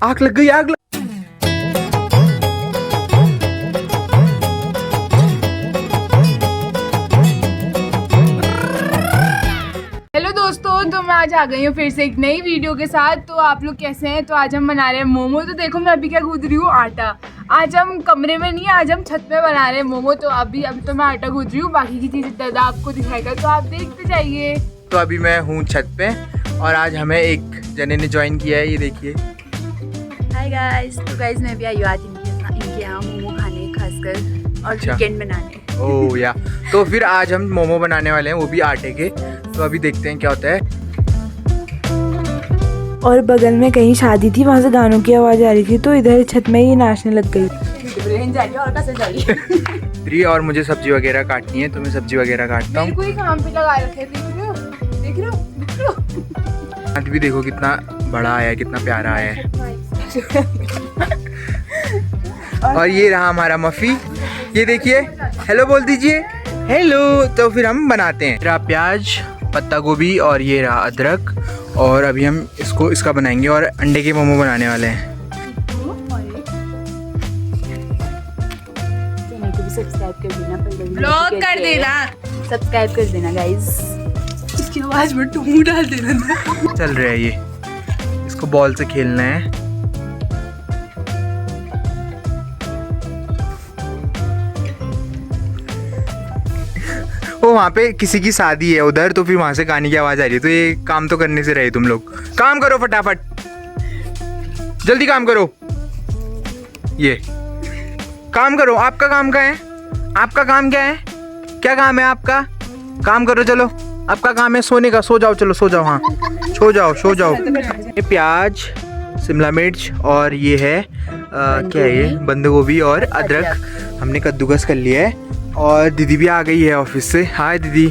आग लग गई, आग लग... हेलो दोस्तों, तो मैं आज आ गई हूँ फिर से एक नई वीडियो के साथ। तो आप लोग कैसे हैं? तो आज हम बना रहे हैं मोमो। तो देखो मैं अभी क्या गूंद रही हूँ, आटा। आज हम कमरे में नहीं, आज हम छत पे बना रहे हैं मोमो। तो अभी तो मैं आटा गूंद रही हूँ, बाकी की चीज़ें दादा आपको दिखाएगा, तो आप देखते जाइए। तो अभी मैं हूँ छत पे और आज हमें एक जने ने ज्वाइन किया है, ये देखिए। Hi guys. तो गाइस मैं भी आई हूँ आज इनके यहाँ मोमो खाने, खासकर और अच्छा। चिकन बनाने। ओह या, तो फिर आज हम मोमो बनाने वाले हैं, वो भी आटे के। तो अभी देखते हैं क्या होता है। और बगल में कहीं शादी थी, वहाँ से गानों की आवाज़ आ रही थी, तो इधर छत में ही नाचने लग गई। फ्री और मुझे सब्जी वगैरह काटनी है, तो मैं सब्जी वगैरह काटता हूँ। कोई काम पे लगा रखे, देख रहे हो, देख रहे हो, देख रहे हो। आज भी देखो कितना बड़ा आया है, कितना प्यारा आया है। और ये रहा हमारा मफ़ी, ये देखिए। हेलो बोल दीजिए, हेलो। तो फिर हम बनाते हैं। रहा प्याज, पत्ता गोभी और ये रहा अदरक। और अभी हम इसका बनाएंगे और अंडे के मोमो बनाने वाले हैं। ब्लॉग कर देना, सब्सक्राइब कर देना गाइस। इसकी आवाज में टूमू डाल देना। चल रहा है ये, इसको बॉल से खेलना है। वो वहाँ पे किसी की शादी है उधर, तो फिर वहाँ से गाने की आवाज़ आ रही है। तो ये काम तो करने से रहे तुम लोग, काम करो फटाफट, जल्दी काम करो। ये काम करो, आपका काम क्या है? आपका काम क्या है? क्या काम है आपका? काम करो, चलो। आपका काम है सोने का, सो जाओ, चलो सो जाओ। हाँ सो जाओ, सो जाओ। ये प्याज, शिमला मिर्च और ये है क्या है ये, बंद गोभी और अदरक हमने कद्दूकस कर लिया है। और दीदी भी आ गई है ऑफिस से। हाय दीदी।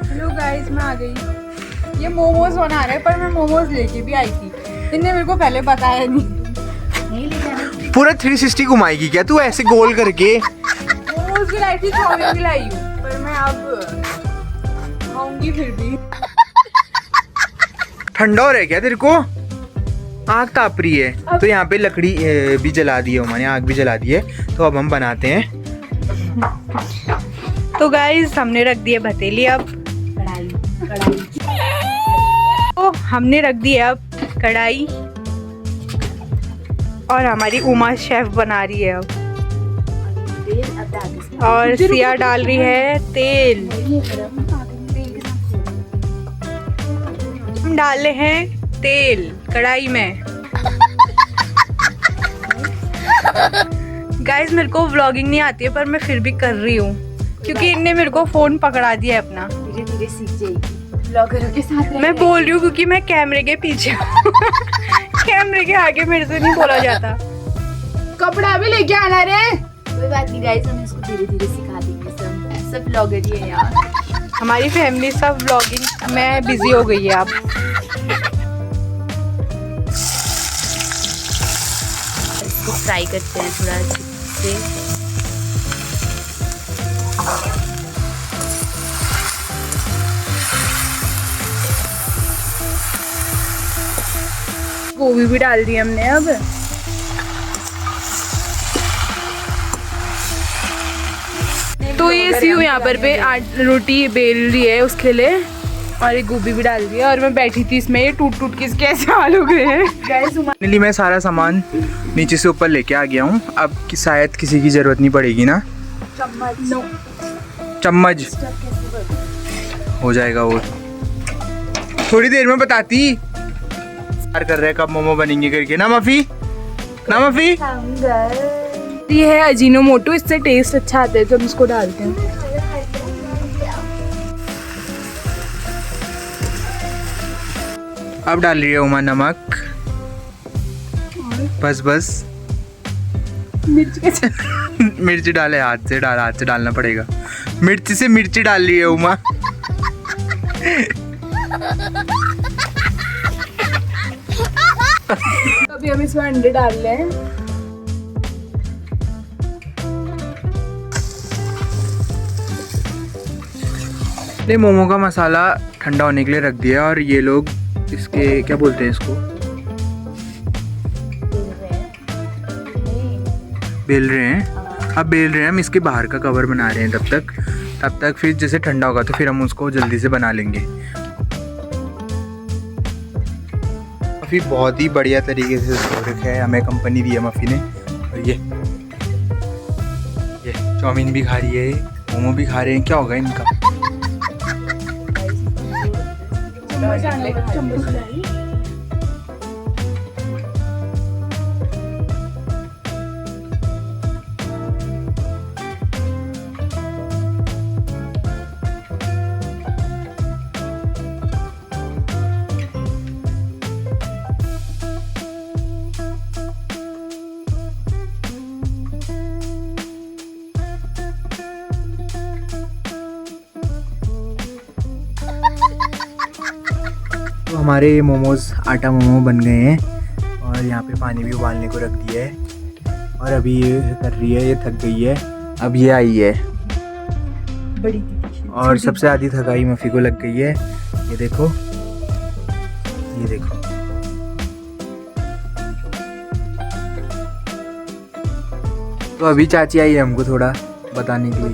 हेलो गाइस, मैं आ गई। ये मोमोज बना रहे हैं, पर मैं मोमोज लेके भी आई थी, इन्हें मेरे को पहले बताया नहीं। पूरा 360 घुमाएगी क्या तू ऐसे गोल करके? मोमोज भी लाई थी, चाउमीन भी लाई हूँ, पर मैं अब खाऊंगी फिर भी। ठंडा हो रहा है क्या तेरे को? आग ताप रही है। तो यहाँ पे लकड़ी भी जला दी है मैंने, आग भी जला दी है। तो अब हम बनाते हैं। तो गाइस हमने रख दिए भतेली, अब कढ़ाई। तो हमने रख दी अब कढ़ाई और हमारी उमा शेफ बना रही है अब। और सिया डाल रही है तेल। हम डाले हैं तेल कढ़ाई में। गाइस मेरे को व्लॉगिंग नहीं आती है, पर मैं फिर भी कर रही हूँ क्योंकि इनने मेरे को फोन पकड़ा दिया है अपना। धीरे धीरे सीख जाएगी, ब्लॉगरों के साथ। मैं बोल रही हूँ क्योंकि मैं कैमरे के पीछे हूँ। कैमरे के आगे मेरे से नहीं बोला जाता। कपड़ा भी लेके आना रे। कोई बात नहीं गाइस, हम इसको धीरे धीरे सिखा देंगे। सब ब्लॉगर ही है यार। हमारी फैमिली सब व्लॉगिंग में बिजी हो गई है अब। इसको फ्राई करते हैं थोड़ा अच्छे से। गोभी भी डाल दी हमने अब। तो ये सीयू यहाँ पर पे रोटी बेल रही है उसके लिए, और एक गोभी भी डाल दिया। और मैं बैठी थी इसमें, ये टूट टूट के कैसे हाल हो गए हैं। फाइनली मैं सारा सामान नीचे से ऊपर लेके आ गया हूँ। अब कि शायद किसी की जरूरत नहीं पड़ेगी ना। चम्मच हो जाएगा वो थोड़ी देर में बताती। प्यार कर रहे हैं कब मोमो बनेंगे करके ना मफी, ना मफी। ये है अजीनोमोटो, इससे टेस्ट अच्छा आता है, तो हम इसको डालते हैं। अब डाल रही है उमा नमक। बस बस मिर्च कैसे? मिर्च डाले, हाथ से डालना पड़ेगा। मिर्च से मिर्ची डाल रही है उमा। अभी हम इसमें अंडे डाल रहे हैं। ने मोमो का मसाला ठंडा होने के लिए रख दिया। और ये लोग इसके क्या बोलते हैं इसको, बेल रहे हैं, अब बेल रहे हैं हम, इसके बाहर का कवर बना रहे हैं तब तक फिर जैसे ठंडा होगा तो फिर हम उसको जल्दी से बना लेंगे। मफ़ी बहुत ही बढ़िया तरीके से धो रखा है, हमें कंपनी दी है मफ़ी ने। और ये चाउमीन भी खा रही है, मोमो भी खा रहे हैं, क्या होगा इनका। तो हमारे मोमोज़ आटा मोमो बन गए हैं और यहाँ पे पानी भी उबालने को रख दिया है और अभी ये कर रही है, ये थक गई है, अब ये आई है बड़ी और सबसे आधी थकाई मफ़ी को लग गई है। ये देखो, ये देखो। तो अभी चाची आई है हमको थोड़ा बताने के लिए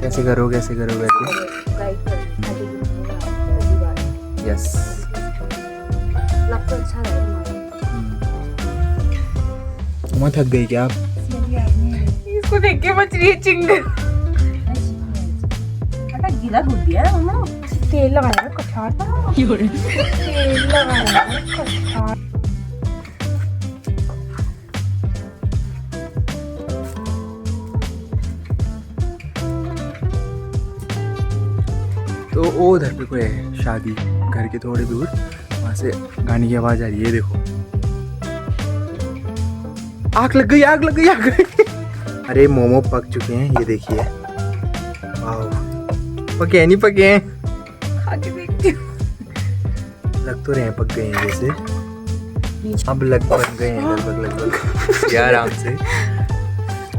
कैसे करो वैसे। यस, मैं थक गई क्या आप? इसको देख के मच रही है चिंगल। गीला दूध दिया है मम्मा, तेल लगाया है कछार पर, तेल लगाया है कछार। तो वो उधर पे कोई है शादी, घर के थोड़े दूर, वहाँ से गाने की आवाज़ आ रही है। देखो, आग लग गई। अरे मोमो पक चुके हैं, ये देखिए। वाह, पके हैं नहीं पके हैं, खा के देखती हूँ। लग तो रहे हैं पक गए हैं जैसे, अब बन गए हैं लगभग या आराम से।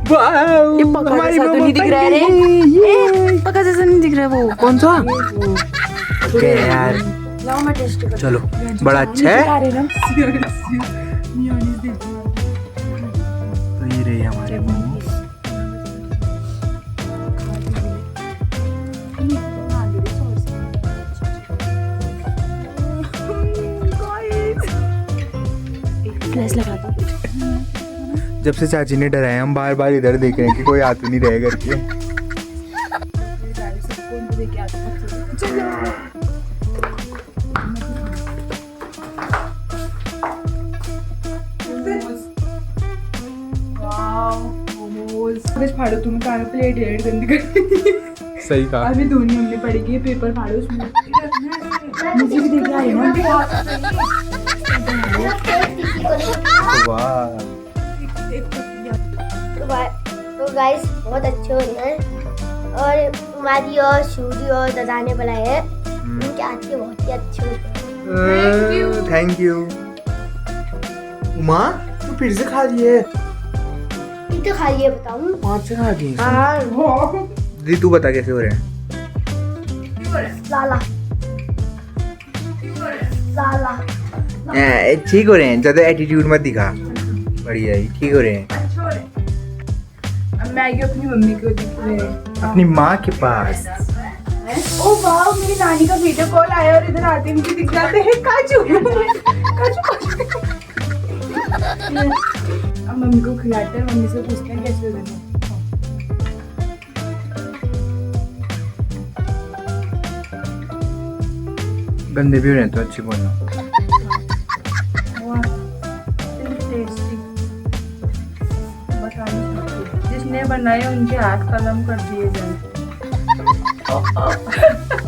ये पका जैसा तो नहीं दिख रहा है रे, पका जैसा नहीं दिख रहा है वो। कौन सा? ओके यार, लाओ मैं टेस्ट कर। चलो, बड़ा अच्छा है। तो ये रही हमारे मोमो। फ्लैश लगा दो। जब से चाची ने डराया, हम बार बार इधर देख रहे हैं कि कोई आ तो नहीं रहे करके। फाड़ो, तुम कहाँ प्लेट रेड गंदी कर। सही कहा। अभी धोनी हमने पड़ेगी, पेपर फाड़ो उसमें। मुझे भी देख रहा है ना। वाह, तो गाइस बहुत अच्छे हो रहे हैं और तुम्हारी और शूरी और दादा ने बनाए हैं, उनके हाथ के बहुत ही अच्छे होते हैं। Thank you. उमा, तू फिर से खा रही है? तो खाइए, बताऊं? 5 से खा रही है। हाँ, दी तू बता कैसे हो रहे हैं? लाला लाला ठीक हो रहे हैं, ज्यादा एटीट्यूड मत दिखा। बढ़िया ही ठीक हो रहे हैं। अब मैगी अपनी मम्मी को दिख रहे हैं, अपनी माँ के पास। ओ वाह, मेरी नानी का वीडियो कॉल आया और इधर आते मुझे दिख जाते हैं काजू। अब मम्मी को खिलाते हैं, मम्मी से पूछते हैं कैसे देना। गंदे भी हो रहे हैं तो अच्छी बोलना। जिसने बनाए उनके हाथ कलम कर दिए जाए।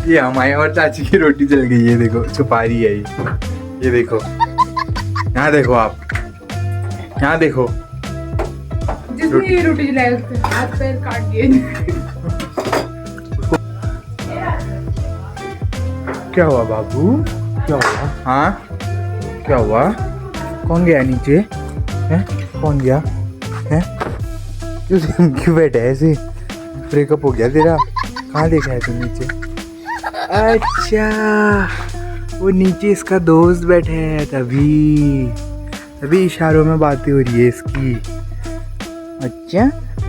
ये हमारी और चाची की रोटी जल गई है, देखो छुपा रही है ये देखो, यहाँ देखो आप, यहाँ देखो। जिसने ये रोटी जलाई उसके हाथ पैर काट दिए। क्या हुआ बाबू, क्या हुआ? हाँ, क्या हुआ? कौन गया नीचे? हैं? कौन गया? हैं? क्यों बैठा है ऐसे? ब्रेकअप हो गया तेरा? कहाँ देखा है तू नीचे? अच्छा, वो नीचे इसका दोस्त बैठे हैं, तभी इशारों में बातें हो रही है इसकी। अच्छा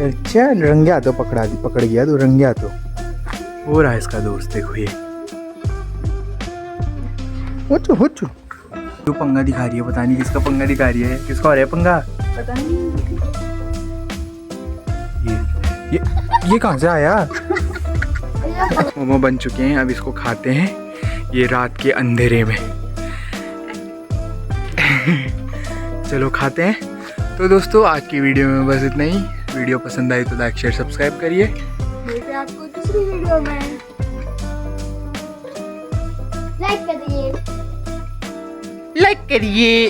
अच्छा, रंगे हाथों पकड़ गया तू, रंगे हाथों। हो रहा है इसका दोस्त, देखो ये हो तू पंगा दिखा रही है, पता नहीं किसका पंगा दिखा रही है, किसका हो रहा है पंगा पता नहीं। ये कहाँ से आया? मोमो बन चुके हैं, अब इसको खाते हैं ये रात के अंधेरे में। चलो खाते हैं। तो दोस्तों आज की वीडियो में बस इतना ही। वीडियो पसंद आई तो लाइक शेयर सब्सक्राइब करिए। मिलते हैं आपको दूसरी वीडियो में। लाइक कर दीजिए। लाइक करिए।